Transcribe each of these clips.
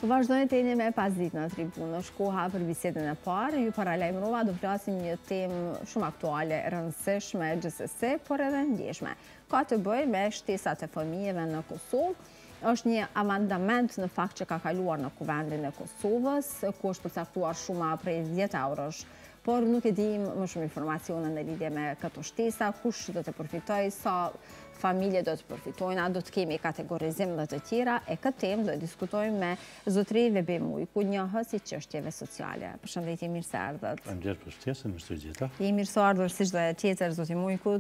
Vazhdojnë të jeni me Pasditë në Tribunë. Është koha për bisedën e parë. Ju paralajmërova do flasim një temë shumë aktuale, rëndësishme, gjithsesi, por edhe ndjeshme. Ka të bëjë me shtesat e fëmijëve në Kosovë. Është një amandament në fakt që ka kaluar në Kuvendin e Kosovës, ku është përcaktuar shuma prej 10 eurosh. Por nuk e dim më shumë informacione në lidhje me këto shtesa, kush do të përfitoj, sa familje do të përfitojnë, a do të kemi kategorizim dhe të tjera, e këtë temë do të diskutojmë me zotëri Vebi Mujku, Njohës i cështjeve sociale. Përshëndetje, mirë se ardhët. Mirë për shtesën, mirë së gjitha. I mirë se ardhur si çdo tjetër, zoti Mujku.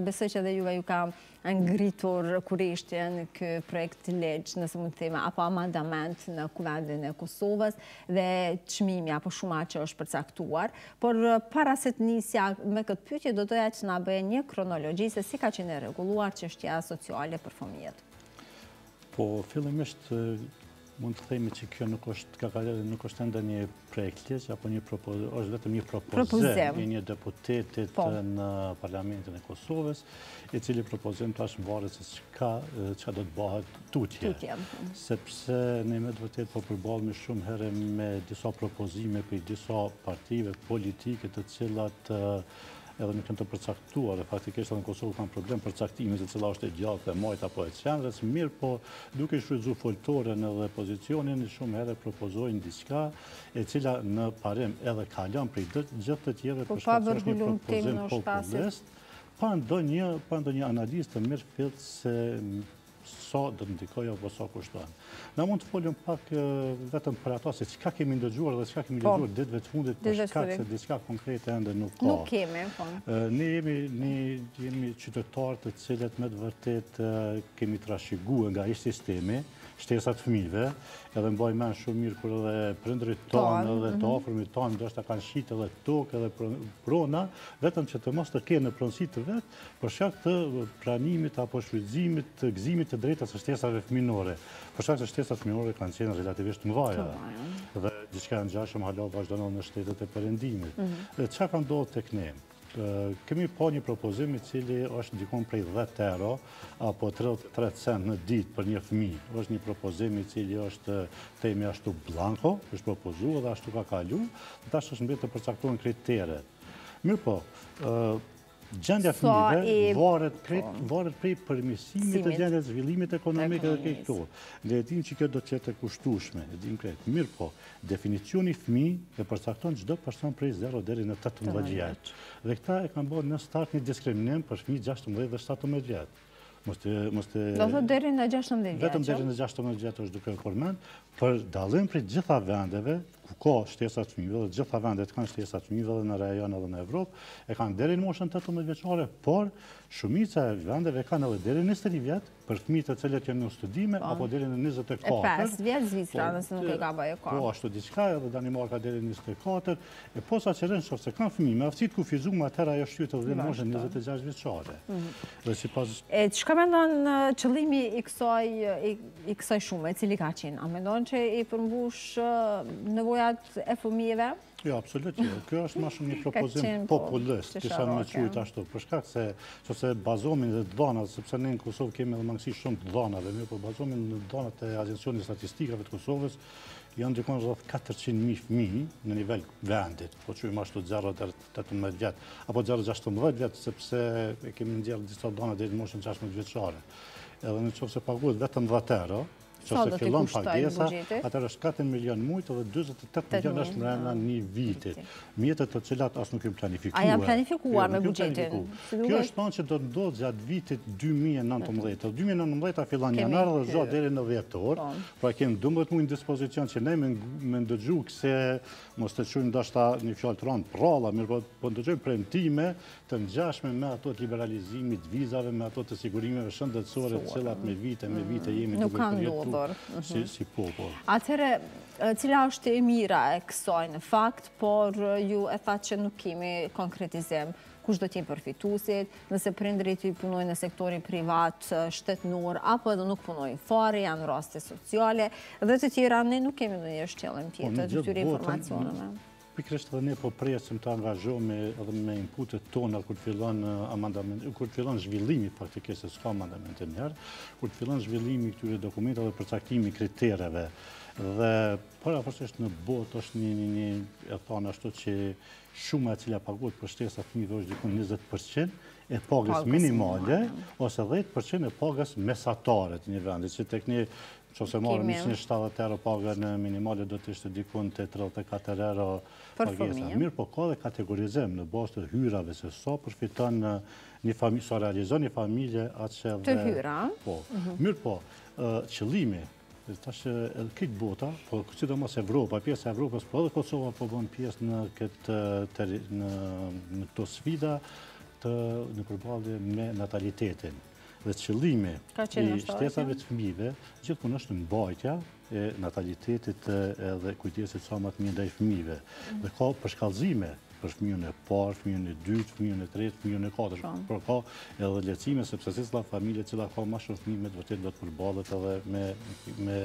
Besoj që edhe juve ju ka ngritur kurrishtjen ky projekt ligj, nëse mund të themi, apo amandament në Kuvendin e Kosovës dhe çmimi apo shuma që është përcaktuar. Por para se të nisja me këtë pyetje, do doja që na bëjë një kronologji se si ka qenë rregulluar çështja sociale për fëmijët. Po, fillimisht mund të themi që kjo nuk është ende një projekt ligj apo është vetëm një propozim i një deputetit në Parlamentin e Kosovës, i cili propozim tash varet se çka do të bëhet tutje. Sepse ne me vërtet po përballemi shumë herë me disa propozime për disa partive politike të cilat edhe nuk janë të përcaktuar, dhe faktikisht edhe në Kosovë kanë problem përcaktimit se cila është e gjatë e majt apo e qendrës, mirë po duke shfrytzuar foltoren edhe pozicionin, shumë herë propozojnë diçka e cila në parim edhe kalon prej gjithë të tjerëve për shkak se është një propozim populist, pa ndonjë analizë të mirë fillt se sa do të ndikojë apo sa kushton. Na mund të folim pak vetëm për ato se çka kemi ndëgjuar dhe çka kemi lexuar ditëve të fundit për shkak se diçka konkrete ende nuk ka. Nuk kemi, po. Ne jemi qytetarë të cilët me të vërtet kemi trashëguar nga ai sistemi shtesat fëmijëve, edhe mbaj mend shumë mirë kur edhe prindërit tonë edhe të afërmit tonë ndoshta kanë shit edhe tokë edhe prona, vetëm që të mos të kenë në pronësi të vet për shkak të pranimit apo shfrytëzimit të gëzimit të drejtave së shtesave fëminore. Për shkak se shtesat fëminore kanë qenë relativisht mëdha dhe diçka e ngjashme hala vazhdon në shtetet e perëndimit. Dhe çka ka ndodhur tek ne? Kemi pa një propozim i cili është ndikon prej 10 euro apo 33 cent në ditë për një fëmijë. Është një propozim i cili është themi ashtu blanko, është propozuar dhe ashtu ka kaluar, tash është mbetur të përcaktohen kriteret. Mirë po, gjendja e fëmijëve varet prej përmirësimit të gjendjes zhvillimit ekonomik edhe këtu. Ne e dimë që kjo do të jetë e kushtueshme, e dimë krejt. Mirë po, definicioni fëmijë e përcakton çdo person prej 0 deri në 18 vjeç. Dhe këta e kanë bërë në start një diskriminim për fëmijë 16 dhe 17 vjeç. Do thotë deri në 16 vjeç. Vetëm deri në 16 vjeç është duke përmend, për dallim prej gjitha vendeve ku ka shtesat fëmijëve dhe gjitha vendet kanë shtesat fëmijëve dhe në rajon edhe në Evropë, e kanë deri në moshën 18 vjeçare, por shumica e vendeve kanë edhe deri në 21 vjet për fëmijët të cilët janë në studime apo deri në 24. E 5 vjet Zvicra, nëse nuk e ka bëjë kohë. Po, ashtu diçka, edhe Danimarka deri në 24, e posa që rënë se kanë fëmijë me aftësi të kufizuar, atëherë ajo shtyhet edhe në moshën 26 vjeçare. Dhe sipas çka mendon qëllimi i kësaj shume, i cili ka qenë? A mendon që i përmbush nevojat e fëmijëve? Jo, absolutisht. Kjo është më shumë një propozim populist, kisha më quajtur ashtu, për shkak se nëse bazohemi në dhënat, sepse ne në Kosovë kemi edhe mangësi shumë të dhënave, mirë po bazohemi në dhënat e Agjencionit Statistikave të Kosovës, janë dikon rreth 400.000 fëmijë në nivel vendit, po quajmë ashtu 0 deri 18 vjet, apo 0-16 vjet, sepse e kemi nxjerrë disa dhëna deri në moshën 16 vjeçare. Edhe nëse paguhet vetëm 10 euro, që fillon pagesa, atër është 4 milion mujtë dhe 28 milion është mrena një vitit. Mjetët të cilat asë nuk jemë planifikuar. A janë planifikuar me buxhetin? Kjo është tonë që do të ndodhë gjatë vitit 2019. 2019 fillon janar dhe zotë deri në dhjetor, pra kemi 12 mujtë në dispozicion që ne me ndëgju këse, mos të qujmë dashta një fjallë të ranë pralla, mirë po ndëgjojmë premtime të ngjashme me ato të liberalizimit vizave, me ato të sigurimeve shëndetësore, cilat me vite jemi duke përjetu si popull. Atëherë, cila është e mira e kësaj në fakt, por ju e thatë që nuk kemi konkretizim kush do t'jenë përfituesit, nëse prindërit i punojnë në sektorin privat, shtetënor, apo edhe nuk punojnë fare, janë raste sociale, dhe të tjera ne nuk kemi ndonjë shtjellim tjetër të këtyre informacioneve. pikërisht edhe ne po presim të angazhohemi edhe me inputet tona kur fillon zhvillimi faktikisht se s'ka amandamente njerë, kur fillon zhvillimi këtyre dokumentave dhe përcaktimi kritereve. Dhe paraforsisht në botë është një e thonë ashtu që shuma e cila paguhet për shtesa fëmijëve është dikun 20% e pagës minimale ose 10% e pagës mesatare të një vendi, që tek një qëse marë 170 euro pagën minimale do të ishte dikun të 34 euro pagesa. Mirë po ka dhe kategorizem në bazë të hyrave se sa përfiton një familje, sa realizon një familje atë që të hyra. Po, mirë po, qëllimi tash edhe këtë bota, po sidomos Evropa, pjesë e Evropës, po edhe Kosova po bën pjesë në këto sfida në përballje me natalitetin. Dhe qëllimi i shtesave të fëmijëve gjithmonë është mbajtja e natalitetit edhe kujdesit sa më të mirë ndaj fëmijëve. Dhe ka përshkallëzime për fëmijën e parë, fëmijën e dytë, fëmijën e tretë, fëmijën e katërt. Por ka edhe lehtësime sepse secila familje e cila ka më shumë fëmijë me të vërtetë do të përballet edhe me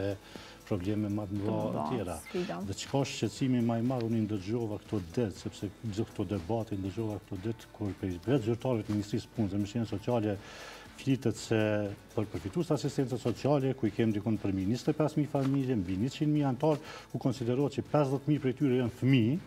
probleme më të mëdha të tjera. Dhe çka është shqetësimi më i madh, unë ndëgjova këto ditë, sepse gjithë këto debate ndëgjova këto ditë kur vetë zyrtarët e Ministrisë Punës dhe Mëshirës Sociale flitet se për përfitues të asistencës sociale, ku i kemi dikon për 25.000 familje, mbi 100.000 anëtar, ku konsiderohet që 50.000 prej tyre janë fëmijë,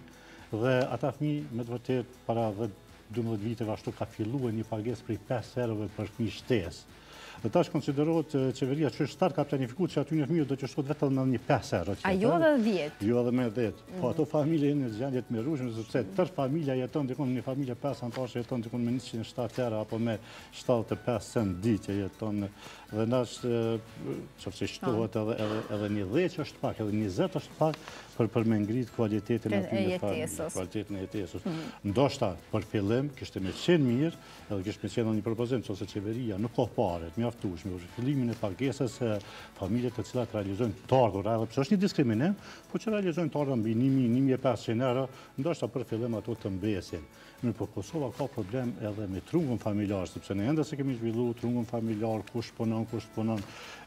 dhe ata fëmijë me të vërtetë para 12 viteve ashtu ka filluar një pagesë prej 5 eurove për fëmijë shtesë. Dhe tash konsiderohet qeveria që start ka planifikuar që aty një fëmijë do të shkojë vetëm në një 5 euro. A jo edhe 10? Jo edhe me 10. Po ato familje janë në gjendje të mrekullueshme sepse tërë familja jeton dikon një familje 5 anëtarësh jeton dikon me 107 euro apo me 75 cent ditë jeton dhe nash çfarë shtohet edhe një 10 është pak, edhe 20 është pak për me ngrit kualitetin e kualitetin e jetesës. Ndoshta për fillim kishte më qenë mirë, edhe kishte më qenë një propozim ose qeveria nuk ka parë të mjaftueshme për fillimin e pagesës familjet të cilat realizojnë të ardhur, edhe pse është një diskriminim, por që realizojnë të ardhur mbi 1.000-1.500 euro, ndoshta për fillim ato të mbesin. Mirë, po Kosova ka problem edhe me trungun familjar, sepse ne ende se kemi zhvilluar trungun familjar, kush punon,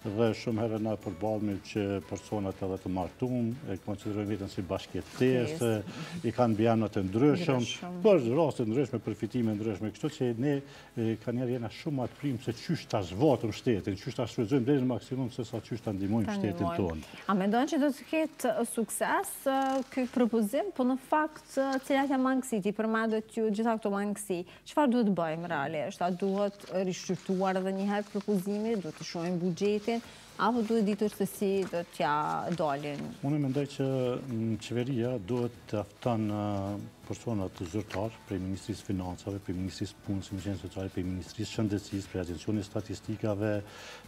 dhe shumë herë na përballemi që personat edhe të martuar e konsiderojnë veten si bashkëtesë, i kanë bjana të ndryshëm, për raste ndryshme, përfitime ndryshme, kështu që ne kanë jena shumë atë prim se çysh ta zhvatëm shtetin, çysh ta shfrytëzojmë deri në maksimum se sa çysh ta ndihmojmë shtetin tonë. A mendon që do të ketë sukses ky propozim, po në fakt cilat janë mangësitë, i përmendet ju gjitha këto mangësi, çfarë duhet bëjmë realisht? A duhet rishqyrtuar edhe një herë propozimi, duhet të shohim buxhetin, apo duhet ditur se si do t'ja dalin? Unë mendoj që qeveria duhet të fton persona të zyrtar prej Ministrisë Financave, prej Ministrisë Punës, Mëshirës Sociale, prej Ministrisë Shëndetësisë, prej Agencionit Statistikave,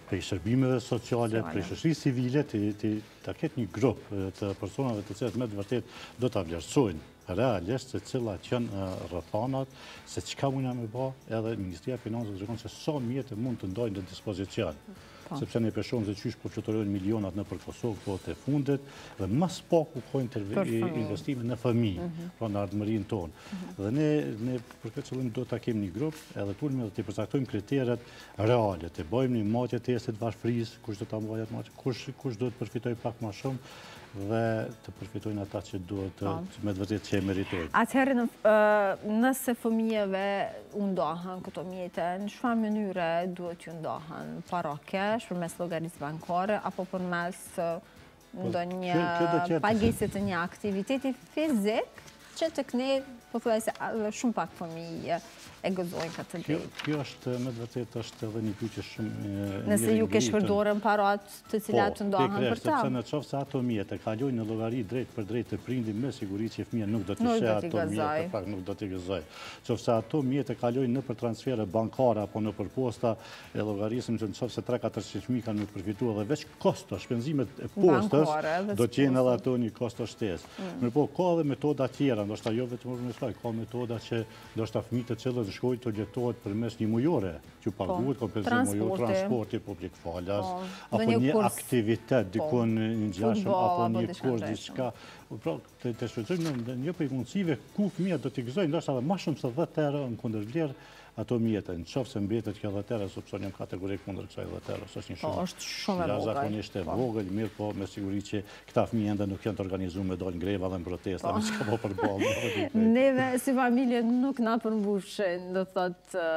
prej shërbimeve sociale, prej shoqërisë civile, të ketë një grup të personave të cilët me të vërtet do ta vlerësojnë realisht se cilat janë rrethanat, se çka mundna me bë, edhe Ministria e Financave tregon se sa mjete mund të ndajnë në dispozicion. Sepse ne peshon se qysh po fluturojnë milionat në për Kosovë kohët e fundit dhe mas paku ka investime në fëmijë, pra në ardhmërinë tonë. Dhe ne për këtë qëllim do ta kemi një grup, edhe tulmi dhe të përcaktojmë kriteret reale, të bëjmë një matje testit varfërisë, kush do ta mbajë atë matje, kush do të përfitojë pak më shumë dhe të përfitojnë ata që duhet me të vërtetë që e meritojnë. Atëherë nëse fëmijëve u ndahen këto mjete, në çfarë mënyre duhet ju ndahen? Parake, përmes llogarisë bankare apo përmes ndonjë pagese të një aktiviteti fizik që tek ne pothuajse shumë pak fëmijë e gëzojnë këtë drejtë. Kjo është me të vërtetë është edhe një pyetje shumë nëse ju ke shpërdorën parat të cilat të ndahen për ta. Sepse nëse ato mjete kalojnë në llogari drejt për drejt të prindit, me siguri që fëmia nuk do të sheh ato mjete, pak nuk do të gëzoj. Nëse ato mjete kalojnë nëpër transfere bankare apo nëpër posta, e llogarisëm që nëse 3-400 fëmijë kanë përfituar dhe veç kosto, shpenzimet e postës do të jenë edhe ato një kosto shtesë. Mirpo ka edhe metoda tjera, ndoshta jo vetëm me slaj, ka metoda që ndoshta fëmijët të cilët shkojnë të jetohet përmes një mujore, që paguhet kompenzim mujor, transporti publik falas, apo një aktivitet, dikon një ngjashëm, apo një kurs, diçka. Pra, të shfrytëzojmë në një prej mundësive ku fëmijët do t'i gëzojnë, ndoshta edhe më shumë se 10 euro në kundërvlerë ato mjete, në qofë se mbetet kjo dhëtere, sepse njëm kategorik kundër kësaj dhëtere, është një shumë. Është shumë e vogël. Zakonisht e vogël, mirë po me siguri që këta fëmijë ende nuk janë të organizuar me dalë greva dhe në protesta, me që ka po përballë. Neve si familje nuk na përmbushin, do thotë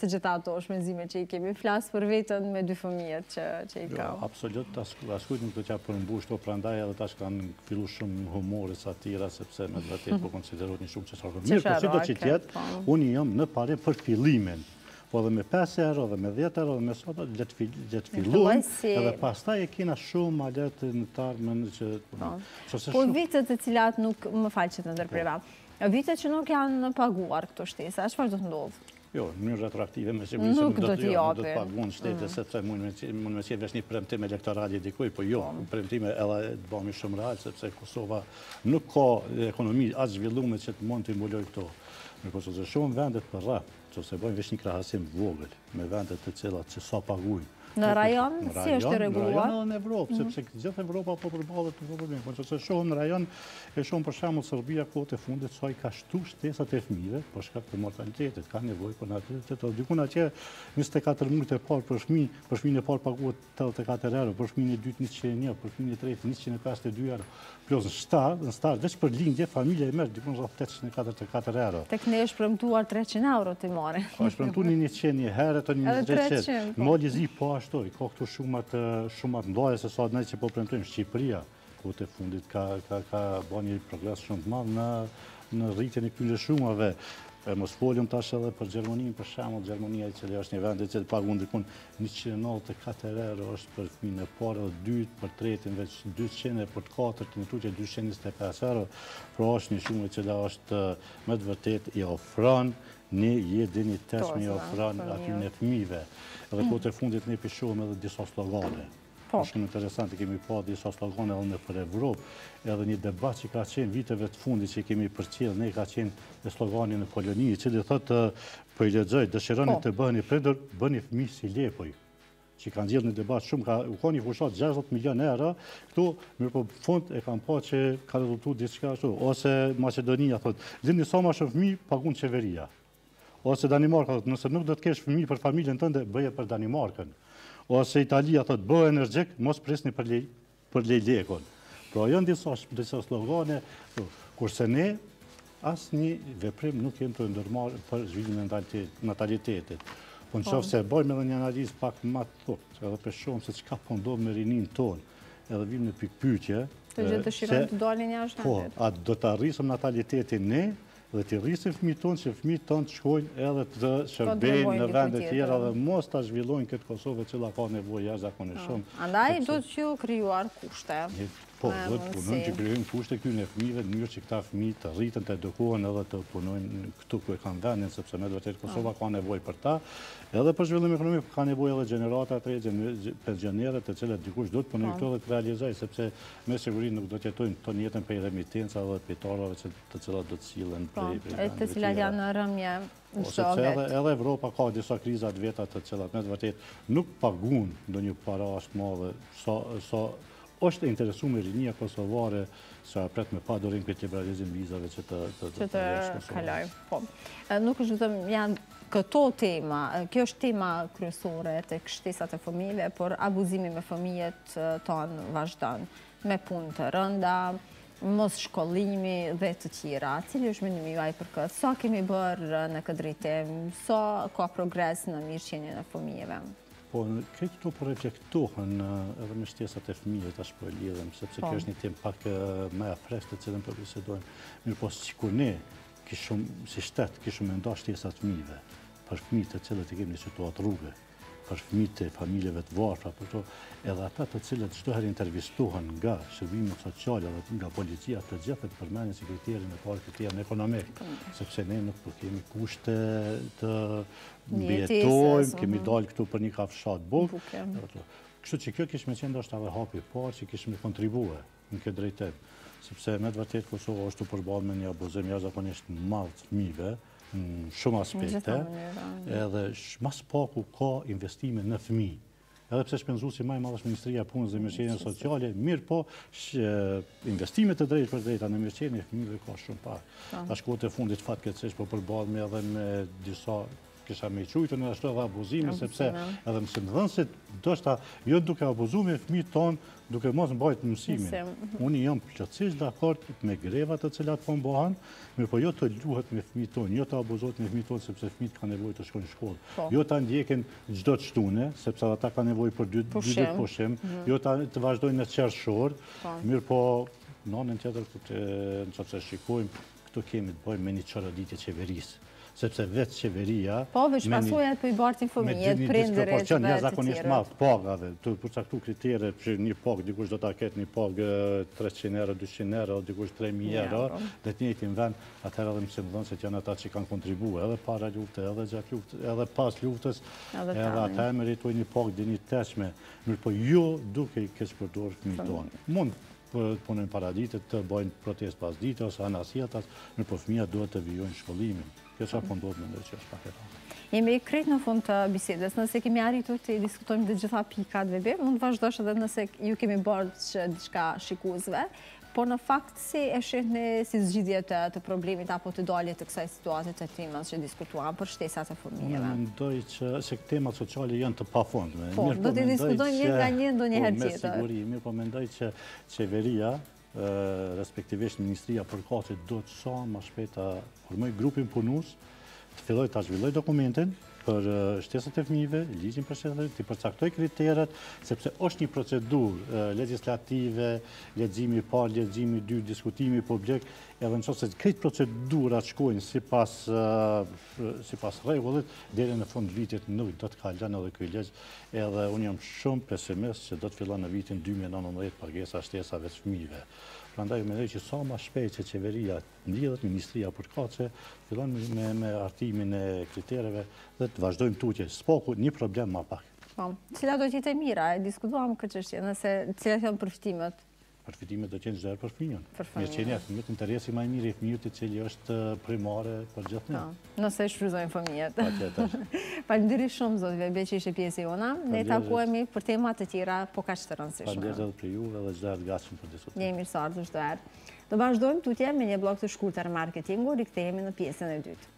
të gjitha ato shpenzime që i kemi. Flas për veten me 2 fëmijët që i kam. Absolut, askujt nuk do t'ja përmbush, to prandaj edhe tash kanë fillu shumë humore, satira, sepse me vërtet po konsiderohet një shumë qeshorë. Mirë, po si do që tjetë, unë jam në pare për fillimin. Po dhe me 5 euro, dhe me 10 euro, dhe me sota, letë filluim, edhe pastaj e kina shumë ma letë në tarmën që... Po vitet e cilat nuk, më falë që të ndërpriva, vitet që nuk janë paguar këto shtesa, çfarë do të ndodhë? Jo, në një retroaktive me siguri se nuk do të paguon shtetet, sepse mund me qenë vesh një premtim elektorali dikuj, po jo, premtime edhe të bëmi shumë real, sepse Kosova nuk ka ekonomi as zhvillume që të mund të imbuloj këto. Në Kosovë shumë vendet për rap, që se bëjmë vesh një krahasim vogël, me vendet të cilat që sa paguajnë. Në rajon, si është regulluar? Në rajon edhe në Evropë, sepse gjithë Evropa po përballet të probleme. Po që se shohëm në rajon, e shohëm për shembull Serbia kohët e fundit, sa i ka shtu shtesat e fëmijëve, për shkak të mortalitetit, ka nevojë për natalitet. Dikun atje 24 muajt e parë për fëmijën e parë paguhet 84 euro, për fëmijën e dytë 101, për fëmijën e tretë 152 euro. Plus në start, veç për lindje, familja e merr dikun rreth 844 euro. Tek ne është premtuar 300 euro të marrë. Është premtuar një 100 një herë, të një 300. Molizi po ashtu, ka këtu shumat ndoje se sa ne që po premtojmë Shqipëria, kohët e fundit ka bërë një progres shumë të madh në rritjen e këtyre shumave. Mos folim tash edhe për Gjermaninë, për shembull, Gjermania që është një vend që paguon dikun 194 euro është për fëmijën e parë, dhe dytë, për tretin veç 200, për të katërt në tutje 225 euro. Pra është një shumë që është me të vërtet i ofron një jetë dinjiteshme, i ofron aty në fëmijëve. Edhe kohët e fundit ne pishohem edhe disa slogane. Shumë interesant, kemi pa disa slogane edhe në për Evropë, edhe një debat që ka qenë viteve të fundit që kemi përcjell, ne ka qenë slogani në Poloni, i cili thotë, po i lexoj, dëshironi të bëheni prindër, bëni fëmijë si lepoj. Që kanë gjithë një debat shumë, ka një fushat 60 milion euro, këtu, mirë po fund e kanë pa që ka rezultu diçka ashtu, ose Macedonia thotë, lindni sa më shumë fëmijë, pagun qeveria. Ose Danimarka thotë, nëse nuk do të kesh fëmijë për familjen tënde, bëje për Danimarkën. Ose Italia thotë, bëhe energjik, mos prisni për lejlekon. Pra janë disa slogane, kurse ne, asë një veprim nuk jenë të ndërmarë për zhvillimin e natalitetit. Po në qofë se bëjmë edhe një analizë pak ma të thotë, edhe për shumë se qka po ndodhë me rinin tonë, edhe vim në pikpytje. Të gjithë dëshirojnë të dalin jashtë po, a do të arrisëm natalitetin ne, dhe të rrisim fëmijët tonë, që fëmijët tonë të shkojnë edhe të shërbejnë në vendet tjera dhe mos të zhvillojnë këtë Kosovë cila ka nevojë jashtëzakonisht shumë. Andaj do të krijuar kushte. Po, do të punojnë që krijojmë kushte këtyre fëmijëve në mënyrë që këta fëmijë të rriten, të edukohen edhe të punojnë këtu ku e kanë vendin, sepse me vërtet Kosova ka nevojë për ta. Edhe për zhvillim ekonomik ka nevojë edhe gjenerata të reja, pensionerët të cilët dikush do të punojnë këto dhe të realizojnë, sepse me siguri nuk do të jetojnë tonë jetën për remitenca dhe pejtorave të cilat do të sillen e të cilat janë në rëmje në shoket. Edhe Evropa ka disa kriza të veta të cilat me të vërtet nuk paguën ndonjë para as madhe sa është interesu me rinia kosovare sa pret me pa dorim këtë liberalizim vizave që të kaloj. Nuk është vetëm janë këto tema, kjo është tema kryesore të shtesat e fëmijëve, por abuzimi me fëmijët tonë vazhdon me punë të rënda, mos shkollimi dhe të tjera. Cili është mendimi juaj për këtë? Sa kemi bërë në këtë drejtim? Sa ka progres në mirëqenien e fëmijëve? Po, këtë këtu po reflektohen edhe me shtesat e fëmijëve tash po e lidhem, sepse kjo është një temë pak më e freskët të cilën po bisedojmë. Mirë po, sikur ne, si shtet, kishim me nda shtesat fëmijëve, për fëmijët të cilët i kemi në situatë rrugë, për fëmijët e familjeve të varfra, edhe ata të cilët çdo herë intervistohen nga shërbimet sociale dhe nga policia, të gjithë të përmendin si kriterin e parë kriterin ekonomik, sepse ne nuk po kemi kushte të mbijetojmë, kemi dalë këtu për një kafshat bukë. Kështu që kjo kishme qenë ndoshta edhe hapi i parë që kishme kontribue në këtë drejtim, sepse me të vërtetë Kosova është të përballë me një abuzim jashtëzakonisht madh të fëmijëve në shumë aspekte, edhe mas paku ka investime në fëmijë. Edhe pse shpenzuesi më i madh është Ministria e Punës dhe Mirëqenies Sociale, mirë po investimet të drejtë për drejta në mirëqenien e fëmijëve ka shumë pak. Tash kohët e fundit fatkeqësisht po përballemi edhe me disa kisha me qujtë në ashtu edhe abuzime, sepse edhe mësimdhënësit, ndoshta jo duke abuzu me fëmijët tonë, duke mos mbajt mësimin. Unë jam plotësisht dakord me grevat të cilat po mbohen, mirë po jo të luhet me fëmijët tonë, jo të abuzohet me fëmijët tonë, sepse fëmijët kanë nevojë të shkojnë në shkollë. Jo ta ndjekin çdo të shtune, sepse ata kanë nevojë për 2 ditë pushim, jo të vazhdojnë në qershor, mirë po në anën tjetër, nëse shikojmë, këtu kemi të bëjmë me një çoraditje qeverisë, sepse vetë qeveria... Po, veç pasojat për i bartin fëmijët, prindërit, vetë jashtëzakonisht madh pagave, të përcaktu kritere që një pagë, dikush do ta ketë një pagë 300 euro, 200 euro, dikush 3000 euro, dhe të njëjtin vend, atëherë edhe mësimdhënësit janë ata që kanë kontribuar, edhe para lufte, edhe gjatë lufte, edhe pas luftës, edhe ata e meritojnë një pagë dinjitetshme, mirë po jo duke i keq përdorur fëmijët tonë. Mund punojnë paraditet të bëjnë protest pas dite ose anasjetas, mirë po fëmija duhet të vijojnë shkollimin. Kjo që apëndot me ndër që është pak e ta. Jemi krejt në fund të bisedes, nëse kemi arritur të diskutojmë dhe gjitha pikat Vebi, mund të vazhdosh edhe nëse ju kemi bërë që diçka shikuesve, por në fakt si e shihni si zgjidhje të problemit apo të dalje të kësaj situatet të temës që diskutuam për shtesat e fëmijëve. Unë mendoj që se temat sociale janë të pafundme. Po, do t'i diskutojmë një nga një ndonjëherë tjetër. Me siguri, mirë po mendoj që qeveria, respektivisht Ministria Përkaqësit, do të sa më shpejt të formoj grupin punus, të filloj të zhvilloj dokumentin për shtesat e fëmijëve, ligjin për shtesat, të përcaktoj kriteret, sepse është një procedurë legislative, leximi i parë, leximi i dytë, diskutimi publik, edhe nëse këtë procedurat shkojnë sipas rregullit, deri në fund vitit nuk do të kalon edhe ky ligj, edhe unë jam shumë pesimist që do të fillon në vitin 2019 pagesa shtesave të fëmijëve. Prandaj mendoj që sa më shpejt që qeveria ndjedhet, Ministria Përkaqëse, fillon me hartimin e kritereve dhe të vazhdojmë tutje. S'poku një problem më pak. Po, cila do të jetë e mira, e diskutuam këtë çështje, nëse cilat janë përfitimet? Përfitimet do të jenë çdo herë për fëmijën. Mirëqenia e fëmijët, interesi më i mirë i fëmijët, i cili është primare për gjithë ne. Nëse shfryzojnë fëmijët. Patjetër. Faleminderit shumë zot Vebi që ishe pjesë jona. Ne takohemi për tema të tjera, po kaq të rëndësishme. Faleminderit edhe për ju dhe çdo herë të gatshëm për diskutim. Jemi mirëseardhur çdo herë. Do vazhdojmë tutje me një blog të shkurtër marketingu, rikthehemi në pjesën e dytë.